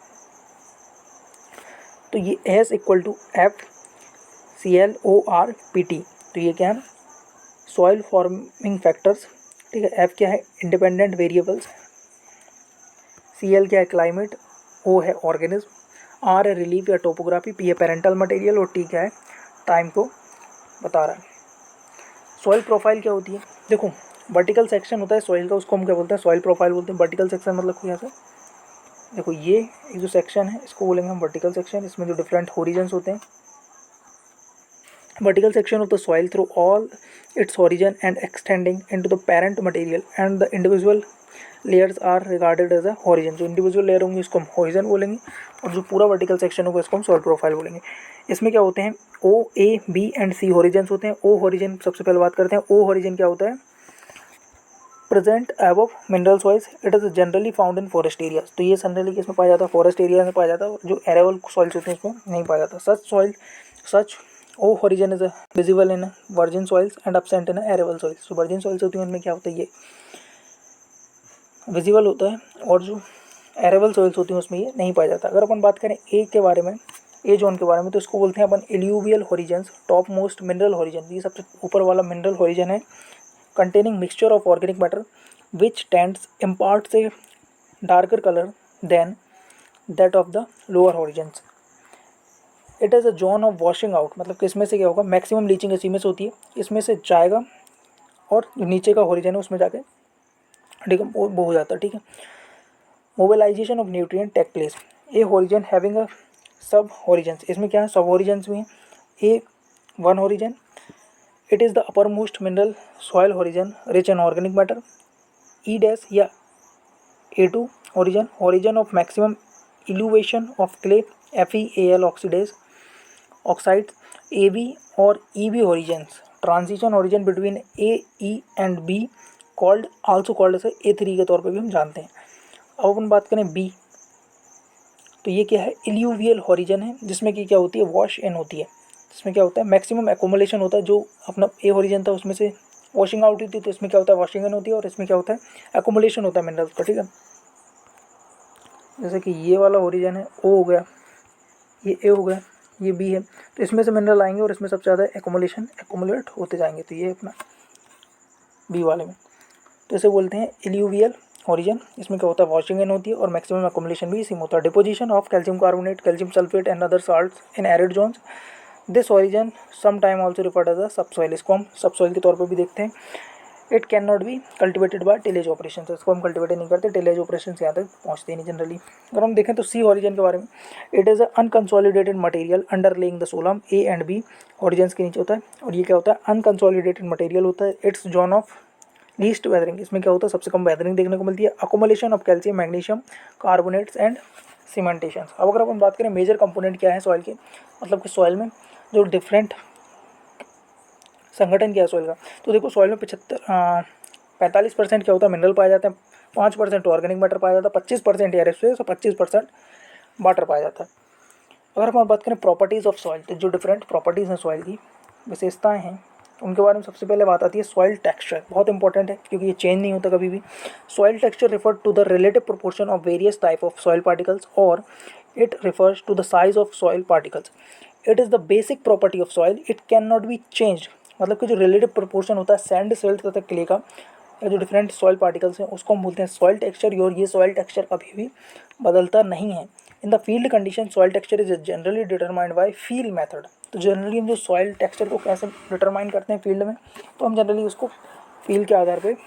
तो ये S equal to F C L O R P T. तो ये क्या है, सॉइल फॉर्मिंग फैक्टर्स, ठीक है। एफ क्या है, इंडिपेंडेंट वेरिएबल्स, सी एल क्या है, क्लाइमेट, ओ है ऑर्गेनिज्म, आर है रिलीफ या टोपोग्राफी, पी है पेरेंटल मटेरियल, और टी क्या है, टाइम को बता रहा है। सॉइल प्रोफाइल क्या होती है, देखो वर्टिकल सेक्शन होता है सॉइल का, उसको हम क्या बोलते हैं, सॉइल प्रोफाइल बोलते हैं। वर्टिकल सेक्शन मतलब कोई ऐसा, देखो ये एक जो सेक्शन है इसको बोलेंगे हम वर्टिकल सेक्शन। इसमें जो डिफरेंट होरिजन्स होते हैं, vertical section of the soil through all its horizon and extending into the parent material and the individual layers are regarded as a horizon. जो इंडिविजुअल लेयर होंगी इसको हम होरिजन बोलेंगे, और जो पूरा वर्टिकल सेक्शन होगा इसको हम सॉइल प्रोफाइल बोलेंगे। इसमें क्या होते हैं, O A B and C horizons होते हैं। ओ होरिजन सबसे पहले बात करते हैं। ओ होरिजन क्या होता है, present above mineral soils, it is generally found in forest areas. तो ये जनरली किसमें पाया जाता है, फॉरेस्ट एरिया में पाया जाता है। जो एरेबल सॉइल्स होते हैं इसमें नहीं पाया जाता। Such O horizon is visible in virgin soils and absent in arable soils. जो वर्जिन सॉइल्स होती हैं उनमें क्या होता है, ये विजिबल होता है, और जो एरेबल सॉइल्स होती हैं उसमें ये नहीं पाया जाता। अगर अपन बात करें ए के बारे में, ए जोन के बारे में, तो इसको बोलते हैं अपन eluvial horizons, top most mineral horizon. ये सबसे ऊपर वाला मिनरल होरिजन है, containing mixture of organic matter which tends imparts a darker color than that of the lower horizons. It is a zone of washing out, मतलब कि इसमें से क्या होगा, मैक्सिमम लीचिंग इसी में से होती है, इसमें से जाएगा और जो नीचे का होरिजन है उसमें जाके डिकम्पोज हो जाता है, ठीक है। Mobilization of nutrient take place, A horizon having a sub horizons, इसमें क्या है, सब होरिजन्स भी हैं। A one horizon, it is the uppermost mineral soil horizon rich in organic matter. E dash या A2 origin of maximum elevation of clay FeAl oxides. AB और EB origins transition origin between A, E and B also called as A3 के तौर पे भी हम जानते हैं। अब अपन बात करें B, तो ये क्या है, इल्यूवियल होरिजन है, जिसमें कि क्या होती है, वॉश इन होती है। इसमें क्या होता है, मैक्सिमम एकोमोलेशन होता है। जो अपना ए होरिजन था उसमें से वॉशिंग आउट होती है, तो इसमें क्या होता है, वॉशिंग इन होती है, और इसमें क्या होता है, एकोमोलेशन होता है मिनरल्स का, ठीक है। जैसे कि ये वाला होरिजन है, ओ हो गया, ये ए हो गया, ये बी है, तो इसमें से मिनरल आएंगे और इसमें सबसे ज़्यादा एकोमोलेट होते जाएंगे। तो ये अपना बी वाले में, तो इसे बोलते हैं इल्यूवियल ओरिजिन। इसमें क्या होता है, वॉशिंग इन होती है और मैक्सिमम अकोमोडेशन भी इसी में होता है। Deposition of calcium carbonate, calcium sulphate and other salts in arid zones, this origin some time also referred as a subsoil. इसको हम सबसॉइल के तौर पर भी देखते हैं। It can not be cultivated by tillage operation, इसको हम कल्टिवेट नहीं करते, टिलेज ऑपरेशन यहाँ तक पहुँचते नहीं जनरली। अगर हम देखें तो सी ओरिजिन के बारे में, it is a unconsolidated material underlying the solum. A and B origin के नीचे होता है, और ये क्या होता है, अनकंसोलिडेटेड मटेरियल होता है। It's zone of least weathering, इसमें क्या होता है, सबसे कम वेदरिंग देखने को मिलती है। Accumulation of calcium, magnesium, carbonates and cementation. अब अगर अपन बात करें मेजर कंपोनेंट क्या है सॉइल के, मतलब कि सॉइल में जो डिफरेंट संगठन क्या है सॉइल का, तो देखो सॉइल में 45% क्या होता है, मिनरल पाया जाता है, 5% ऑर्गेनिक मैटर पाया जाता है, 25% एयर स्पेस और 25% वाटर पाया जाता है। अगर हम बात करें प्रॉपर्टीज़ ऑफ सॉइल, तो जो डिफरेंट प्रॉपर्टीज़ हैं सॉइल की, विशेषताएं हैं, उनके बारे में सबसे पहले बात आती है सॉइल टेक्सचर। बहुत इंपॉर्टेंट है क्योंकि ये चेंज नहीं होता कभी भी। Soil texture refer to the relative proportion of various type of soil particles, और it refers to the size of soil particles. It is the basic property of soil, it can not be change, मतलब कि जो relative proportion होता है sand, silt तथा clay का, या जो डिफरेंट सॉइल पार्टिकल्स हैं उसको हम बोलते हैं सॉइल टेक्सचर। और ये सॉइल टेक्सचर कभी भी बदलता नहीं है। इन the field condition soil texture is generally determined by feel method. तो जनरली हम जो सॉइल टेक्सचर को कैसे डिटरमाइन करते हैं फील्ड में, तो हम जनरली उसको फील के आधार पे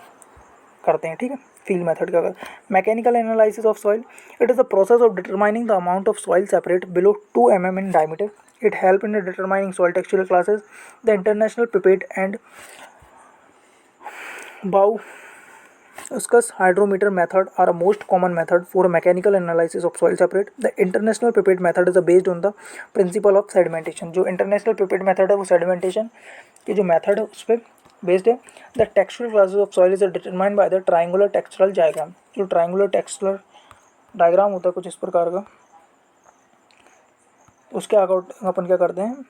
करते हैं, ठीक है, फील्ड मेथड का। अगर mechanical analysis of soil, it is the process of determining the amount of soil separate below 2 mm in diameter. It help in determining soil textural classes. The international pipette and बाउ Viscous hydrometer method are a most common method for a mechanical analysis of soil separate. The international pipette method is based on the principle of sedimentation. जो international pipette method है वो sedimentation की जो method है उस पर based है. The textural classes of soil is determined by the triangular textural diagram. जो triangular textural diagram होता है कुछ इस प्रकार का, उसके अकॉर्डिंग अपन क्या करते हैं,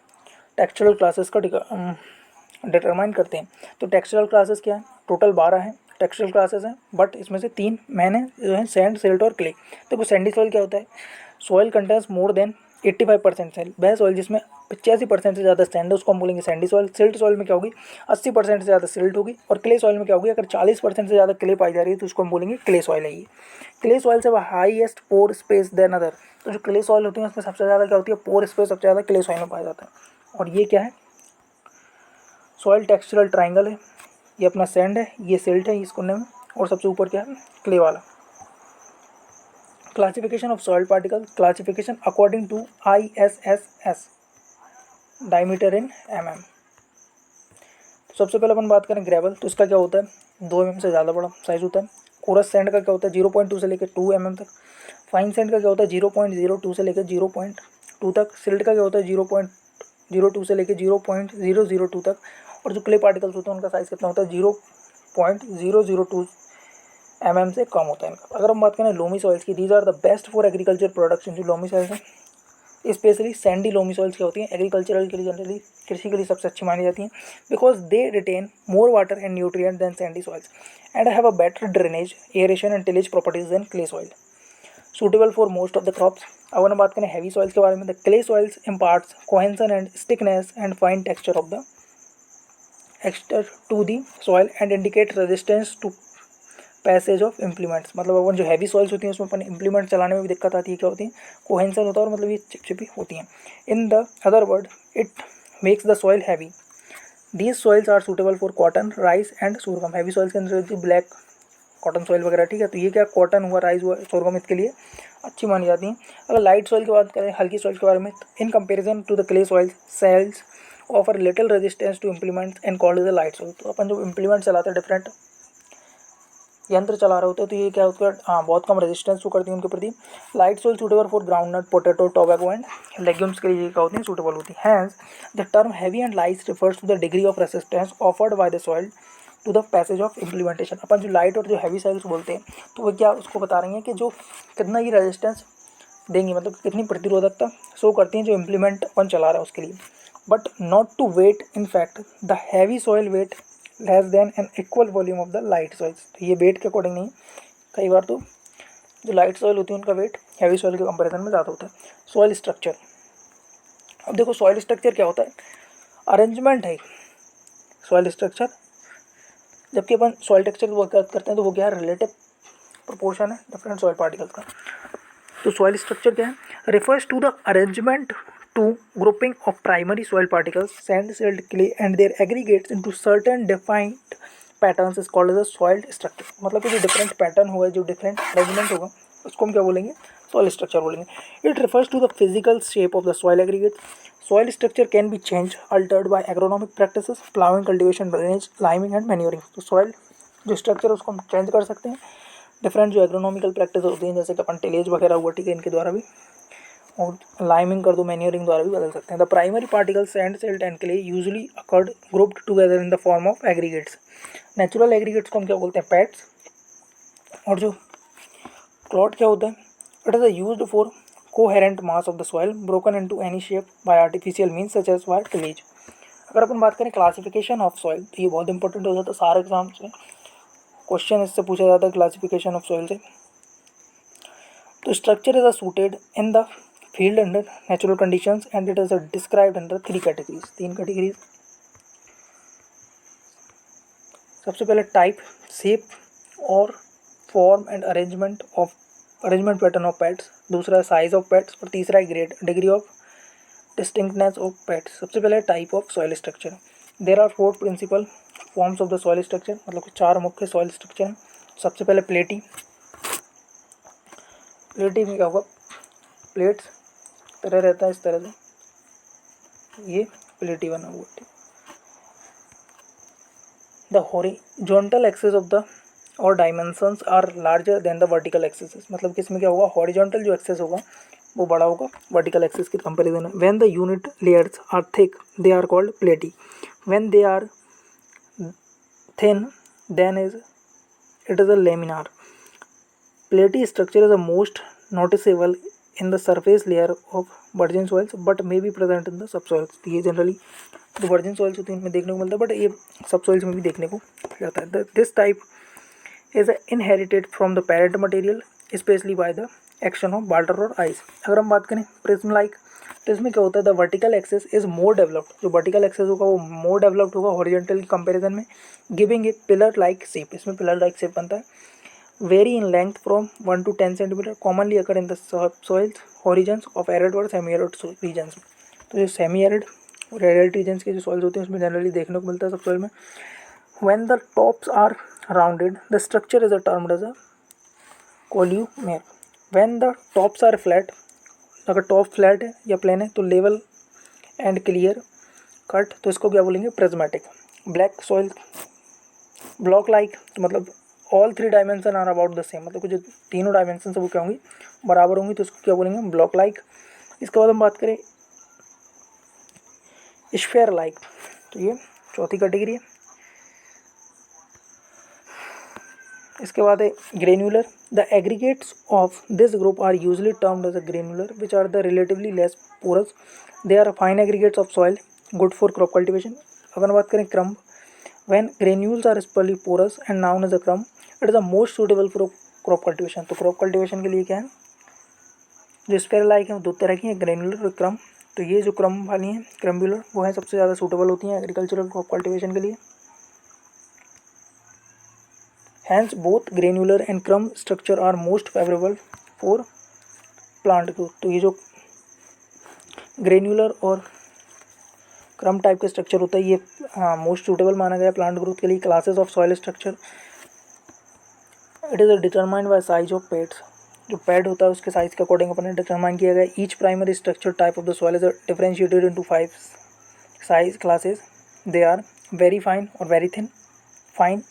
टेक्सचरल क्लासेस का डिटरमाइन करते हैं. तो टेक्सचरल क्लासेस क्या है, टोटल 12 हैं टेक्सचरल क्लासेस हैं, बट इसमें से 3 मेन है जो है सैंड, सिल्ट और क्ले. देखो सैंडी सॉइल क्या होता है, soil contains more than 85% sand, वह सॉइल जिसमें 85% से ज़्यादा सैंड है उसको हम बोलेंगे सैंडी सॉइल. सिल्ट सॉइल में क्या होगी, 80% से ज़्यादा सिल्ट होगी. और क्ले सॉइल में क्या होगी, अगर 40% से ज़्यादा क्ले पाई जा रही है तो उसको हम बोलेंगे क्ले सॉइल है. ये क्ले सॉइल से हाईएस्ट पोर स्पेस देन अदर. तो जो क्ले सॉइल होती है उसमें सबसे ज़्यादा क्या होती है, पोर स्पेस सबसे ज़्यादा क्ले सॉइल में पाया जाता है. और ये क्या है, सॉइल टेक्सचरल ट्राइंगल है. ये अपना सैंड है, ये सिल्ट है इस कोने में, और सबसे ऊपर क्या है, क्ले वाला. Classification of soil particle, classification according to ISSS, diameter in mm. सबसे पहले अपन बात करें ग्रेवल, तो इसका क्या होता है 2 mm से ज़्यादा बड़ा साइज़ होता है. कोरस सैंड का क्या होता है 0.2 से लेकर 2 mm तक. फाइन सैंड का क्या होता है 0.02 से लेकर 0.2 तक. सिल्ट का क्या होता है 0.02 से लेकर 0.002 तक. और जो क्ले पार्टिकल्स होते हैं उनका साइज़ कितना होता है 0.002 mm से कम होता है इनका. अगर हम बात करें लोमी सॉइल्स की, these are the best for agriculture production. जो लोमी सॉइल्स हैं स्पेशली सैंडी लोमी सॉइल्स क्या होती हैं, एग्रीकल्चरल के लिए जनरली कृषि के लिए सबसे अच्छी मानी जाती हैं, because they retain more water and nutrient than sandy soils and have a better drainage, aeration and tillage properties than clay soil, suitable for most of the crops. अगर हम बात करें हैवी सॉइल्स के बारे में, the clay soils imparts cohesion and stickiness and fine texture of the एक्सटर to the soil and indicate resistance to passage of implements. मतलब अपन जो हैवी सॉइल्स होती हैं उसमें अपन इम्प्लीमेंट चलाने में भी दिक्कत आती है, क्या होती है कोहेंसन होता है, और मतलब ये चिपचिपी होती हैं. In the other word it makes the soil heavy. These soils are suitable for cotton, rice and sorghum. Heavy soils के अंदर होती है ब्लैक कॉटन सॉइल वगैरह, ठीक है. तो ये क्या कॉटन हुआ, राइस हुआ, सोरगम इसके लिए अच्छी मानी जाती हैं. अगर लाइट सॉइल की बात करें, हल्की सॉइल के बारे में, in comparison to the clay soils, soils offer little resistance to implements and called the light soil. तो अपन जो इम्प्लीमेंट चलाते हैं, डिफरेंट यंत्र चला रहे होते हैं, तो ये क्या होता है बहुत कम रेजिस्टेंस को करती है उनके प्रति. Light soil suitable for groundnut, potato, tobacco and legumes के लिए क्या होती हैं, सूटेबल होती है. Hence the term heavy and light refers to the degree of resistance offered by the soil to the passage of implementation. अपन जो light और जो हैवी सॉइल्स बोलते हैं तो वो क्या उसको बता रही हैं कि जो कितना ये रेजिस्टेंस देंगी, मतलब कितनी प्रतिरोधकता शो करती हैं जो इम्प्लीमेंट अपन चला रहा है उसके लिए. But not to weight, in fact the heavy soil weight less than an equal volume of the light soils. तो ये वेट के अकॉर्डिंग नहीं, कई बार तो जो लाइट सॉइल होती है उनका वेट हैवी सॉइल के कंपैरिजन में ज़्यादा होता है. सॉइल स्ट्रक्चर, अब देखो सॉइल स्ट्रक्चर क्या होता है, अरेंजमेंट है सॉइल स्ट्रक्चर. जबकि अपन सॉइल टेक्सचर की बात करते हैं तो वो क्या है, रिलेटिव प्रोपोर्शन है डिफरेंट सॉइल पार्टिकल्स का. तो सॉइल स्ट्रक्चर क्या है, refers to the arrangement to grouping of primary soil particles, sand, silt, clay and their aggregates into certain defined patterns is called as a soil structure. मतलब कि जो different pattern होगा, जो different arrangement होगा उसको हम क्या बोलेंगे, सॉइल स्ट्रक्चर बोलेंगे. It refers to the physical shape of the soil aggregate. Soil structure can be change altered by agronomic practices, ploughing, cultivation, drainage, liming and manuring. तो soil जो स्ट्रक्चर उसको हम चेंज कर सकते हैं, डिफरेंट जो agronomical practice होती हैं जैसे कि अपन टिलेज वगैरह हुआ, ठीक है, इनके द्वारा भी, और लाइमिंग कर दो, मैन्योरिंग द्वारा भी बदल सकते हैं. The primary particle sand, silt and clay usually occurred grouped together in the form of aggregates. Natural aggregates को हम क्या बोलते हैं, पैट्स. और जो क्लॉट क्या होता है, it is used for coherent mass of the soil broken into any shape by artificial means such as by tillage. अगर अपन बात करें क्लासिफिकेशन ऑफ सॉइल, तो ये बहुत इंपॉर्टेंट हो जाता है, सारे एग्जाम्स में क्वेश्चन इससे पूछा जाता है क्लासिफिकेशन ऑफ सॉइल से. तो structure is suited in the field under natural conditions and it is described under 3 categories, 3 categories. सबसे पहले टाइप, शेप और form and arrangement pattern of peds. दूसरा साइज ऑफ पैट्स. और तीसरा है grade, degree of distinctness of peds. सबसे पहले type of soil structure. There are 4 principal forms of the soil structure, मतलब कि 4 मुख्य सॉइल स्ट्रक्चर हैं. सबसे पहले प्लेटी. प्लेटी में क्या होगा, प्लेट्स तरह रहता है इस तरह से, ये प्लेटी बना हुआ है. The horizontal axis of the और dimensions are larger than the vertical axis, मतलब कि इसमें क्या होगा, हॉरिजॉन्टल जो एक्सेस होगा वो बड़ा होगा वर्टिकल एक्सिस के कंपेरिजन में। When the unit layers are thick they are called platy, when they are thin then is it is a laminar. Platy structure is the most noticeable in the surface layer of virgin soils but may be present in the sub soils. ये generally जो virgin soils होती हैं उनमें देखने को मिलता है, but ये सब सॉइल्स में भी देखने को जाता है। This type is inherited from the parent material specially by the action of water और आइस। अगर हम बात करें प्रिज्म लाइक, तो इसमें क्या होता है, the vertical access is more developed, जो वर्टिकल एक्सेस होगा वो मोर डेवलप्ड होगा हॉरिजॉन्टल के कंपैरिजन में, giving a pillar like shape, इसमें पिलर लाइक शेप बनता है। Very in length from 1 to 10 centimetre, commonly occur in the soils horizons of arid और सेमी एरिड रीजन्स। तो जो सेमी एरिड और एरिड रीजन्स के जो सॉइल्स होते हैं उसमें जनरली देखने को मिलता है सब सॉइल में। When the tops are rounded the structure is termed as a columnar. When the tops are flat, अगर टॉप फ्लैट है या प्लेन है तो लेवल एंड क्लियर कट, तो इसको क्या बोलेंगे, prismatic. Black soil block like, तो मतलब all 3 dimension are about the same, मतलब कि जो तीनों डायमेंशन वो क्या होंगी, बराबर होंगी, तो इसको क्या बोलेंगे, ब्लॉक लाइक। इसके बाद हम बात करें स्फेयर लाइक, तो ये चौथी कैटेगरी है। इसके बाद है granular. The aggregates of this group are usually termed as a granular which are the relatively less porous, they are fine aggregates of soil good for crop cultivation. अगर बात करें crumb, when granules are specially porous and known as a crumb, it is the most suitable for crop cultivation. तो crop cultivation के लिए क्या है, जो spare like है वो 2 तरह की है, ग्रेन्यूलर और क्रम्ब। तो ये जो क्रम्ब वाली हैं क्रम्बुलर, वो है सबसे ज़्यादा सूटेबल होती हैं एग्रीकल्चरल क्रॉप कल्टिवेशन के लिए। Hence, both granular and crumb structure are most favorable for plant growth। तो ये जो ग्रेन्यूलर और क्रम्ब टाइप का स्ट्रक्चर होता है ये मोस्ट सूटेबल माना गया प्लांट ग्रोथ के लिए। Classes of soil structure, it is determined by size of peds, जो पैड होता है उसके साइज के अकॉर्डिंग अपने डिटरमाइन किया गया। Each primary structure type of the soil is differentiated into 5 size classes, they are very fine और very thin, fine,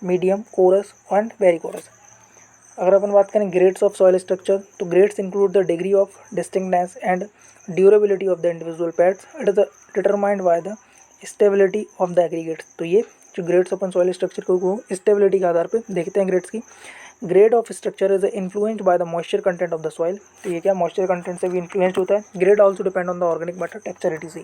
medium, coarse and very coarse. अगर अपन बात करें ग्रेड्स ऑफ सॉइल स्ट्रक्चर, तो grades include the degree of distinctness and durability of the individual peds, it is determined by the stability of the aggregates. तो ये जो grades अपन soil structure को स्टेबिलिटी के आधार पर देखते हैं ग्रेड्स की। Grade of structure is influenced by the moisture content of the soil, तो ये क्या मॉइस्चर कंटेंट से भी इन्फ्लुएंस्ड होता है। Grade also depend on the organic matter texture etc।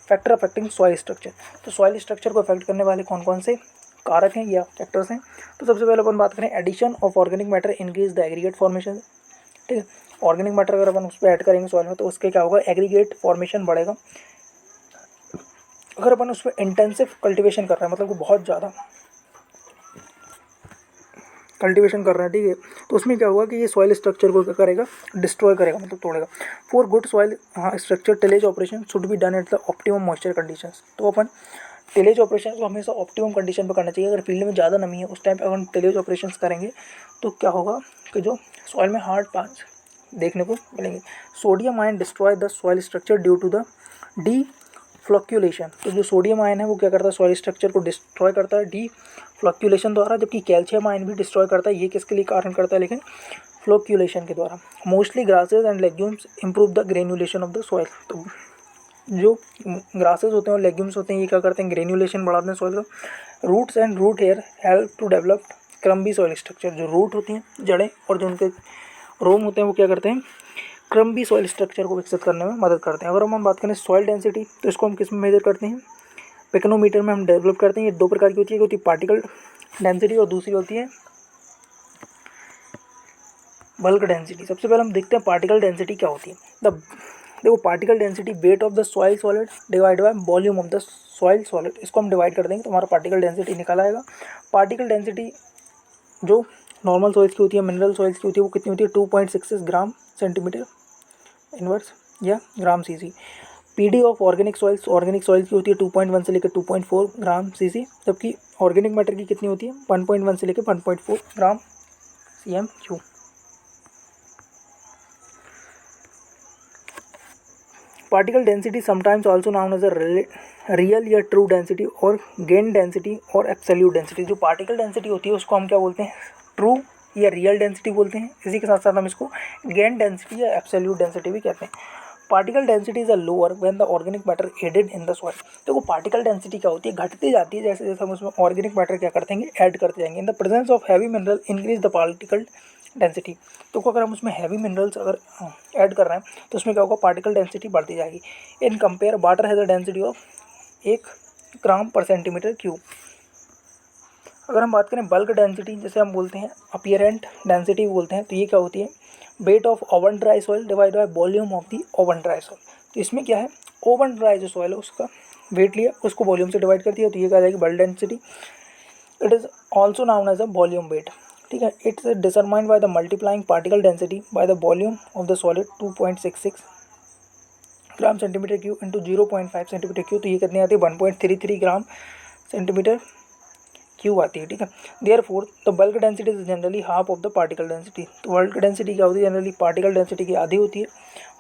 Factor affecting soil structure, तो सॉइल स्ट्रक्चर को अफेक्ट करने वाले कौन कौन से कारक हैं या फैक्टर्स हैं। तो सबसे पहले अपन बात करें addition of organic matter increase the aggregate formation. ठीक है, ऑर्गेनिक मैटर अगर अपन उस पर ऐड करेंगे सॉइल में तो उसके क्या होगा, एग्रीगेट फॉर्मेशन बढ़ेगा। अगर अपन उस पर इंटेंसिव कल्टिवेशन कर रहे हैं, मतलब कि बहुत ज़्यादा कल्टीवेशन कर रहा है, ठीक है, तो उसमें क्या होगा कि ये सॉइल स्ट्रक्चर को क्या करेगा, डिस्ट्रॉय करेगा, मतलब तोड़ेगा। For good soil structure tillage operation should be done at the optimum moisture conditions. तो अपन टिलेज ऑपरेशन को हमेशा ऑप्टिमम कंडीशन पर करना चाहिए। अगर फील्ड में ज़्यादा नमी है उस टाइम पर अगर टिलेज ऑपरेशन करेंगे तो क्या होगा कि जो सॉइल में हार्ड पार्ट्स देखने को मिलेंगे। Sodium ion destroy the soil structure due to the deflocculation, तो जो सोडियम आयन है वो क्या करता है, सॉइल स्ट्रक्चर को डिस्ट्रॉय करता है डी फ्लक्चुलेशन द्वारा, जबकि कैल्शियम आयन भी डिस्ट्रॉय करता है। ये किसके लिए कारण करता है, लेकिन फ्लक्चुलेशन के द्वारा। Mostly grasses and legumes improve the granulation of the soil, तो जो ग्रासेज होते हैं और लेग्यूम्स होते हैं ये क्या करते हैं, ग्रेन्युलेशन बढ़ाते हैं सॉइल का। Roots and root hair help to develop crumby soil structure, जो रूट होती हैं जड़ें और जो उनके रोम होते हैं वो क्या करते हैं, क्रम्बी सॉइल स्ट्रक्चर को विकसित करने में मदद करते हैं। अगर हम बात करें सॉइल डेंसिटी, तो इसको हम किस में मेजर करते हैं, पिकनोमीटर में हम डेवलप करते हैं। ये 2 प्रकार की होती है, एक होती है पार्टिकल डेंसिटी और दूसरी होती है बल्क डेंसिटी। सबसे पहले हम देखते हैं पार्टिकल डेंसिटी क्या होती है। देखो particle density weight of the soil solid divide by volume of the soil solid, इसको हम डिवाइड कर देंगे तो हमारा पार्टिकल डेंसिटी निकल आएगा। पार्टिकल डेंसिटी जो नॉर्मल सॉइल्स की होती है, मिनरल सॉइल्स की होती है, वो कितनी होती है, 2.66 ग्राम सेंटीमीटर इनवर्स या gram CC. PD of organic soils की होती है 2.1 से लेकर 2.4 ग्राम सीसी, जबकि ऑर्गेनिक मैटर की कितनी होती है 1.1 से लेकर 1.4 gram CM3। Particle density sometimes also known as a real or true density और गेन डेंसिटी और एब्सोल्यूट डेंसिटी। जो पार्टिकल डेंसिटी होती है उसको हम क्या बोलते हैं, ट्रू या रियल डेंसिटी बोलते हैं। इसी के साथ साथ हम इसको गेन डेंसिटी या एब्सोल्यूट डेंसिटी भी कहते हैं। Particle density is a lower when the organic matter added in the soil. देखो पार्टिकल डेंसिटी क्या होती है, घटती जाती है जैसे जैसे हम उसमें ऑर्गेनिक मैटर क्या करते हैं, ऐड करते जाएंगे। In the presence of heavy mineral increase the particle density. तो अगर हम उसमें हैवी मिनरल्स अगर ऐड कर रहे हैं तो उसमें क्या होगा, पार्टिकल डेंसिटी बढ़ती जाएगी। In compare water has a density of 1 ग्राम पर सेंटीमीटर क्यूब। अगर हम बात करें बल्क डेंसिटी, जैसे हम बोलते हैं अपीयरेंट डेंसिटी बोलते हैं, तो ये क्या होती है, weight of oven dry soil divide by volume of the oven dry soil. तो इसमें क्या है, ओवन ड्राई जो सॉइल है उसका वेट लिया, उसको वॉल्यूम से डिवाइड कर दिया, तो ये क्या जाएगी bulk density. It is also known as a volume weight. ठीक है, it's determined by the multiplying particle density by the volume of the solid 2.66 gram centimetre cube into 0.5 centimetre cube. तो ये कितनी आती है, 1.33 ग्राम सेंटीमीटर क्यूब आती है। ठीक है, therefore the bulk density is generally half of the particle density. तो बल्क डेंसिटी क्या होती है, जनरली पार्टिकल डेंसिटी की आधी होती है।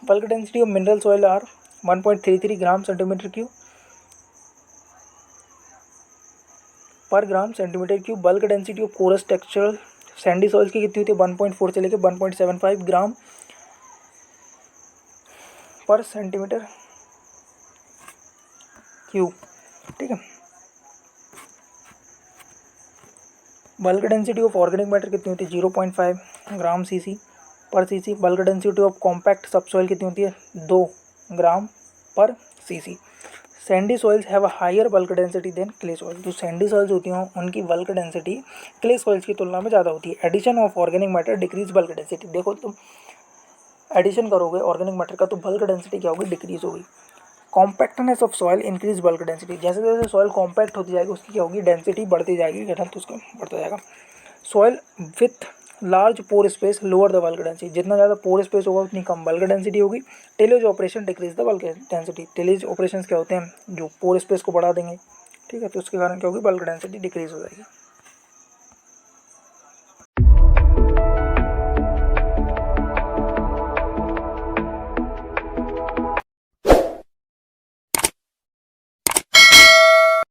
Bulk density of mineral soil are 1.33 gram centimetre cube per gram centimetre cube. Bulk density of coarse textural sandy soils की कितनी होती है, 1.4 से लेकर 1.75 ग्राम पर सेंटीमीटर क्यूब। ठीक है, bulk density of organic matter कितनी होती है, 0.5 gram cc per cc. Bulk density of compact subsoil कितनी होती है, 2 gram per cc. Sandy soils have a higher bulk density than clay soil. जो सैंडी सॉइल्स होती हैं उनकी बल्क डेंसिटी क्ले सॉइल्स की तुलना में ज़्यादा होती है। Addition of organic matter decrease bulk density. देखो तुम एडिशन करोगे ऑर्गेनिक मैटर का तो बल्क डेंसिटी क्या होगी, डिक्रीज होगी। Compactness of soil increase bulk density. जैसे जैसे सॉइल कॉम्पैक्ट होती जाएगी उसकी क्या होगी, डेंसिटी बढ़ती जाएगी, गठन तो उसका बढ़ता जाएगा। Soil with large pore space lower the bulk density. जितना ज़्यादा पोर स्पेस होगा उतनी कम बल्क डेंसिटी होगी। Tillage operation decrease the bulk density. Tillage operation क्या होते हैं, जो पोर स्पेस को बढ़ा देंगे। ठीक है, तो उसके कारण क्या होगी, बल्क डेंसिटी डिक्रीज हो जाएगी।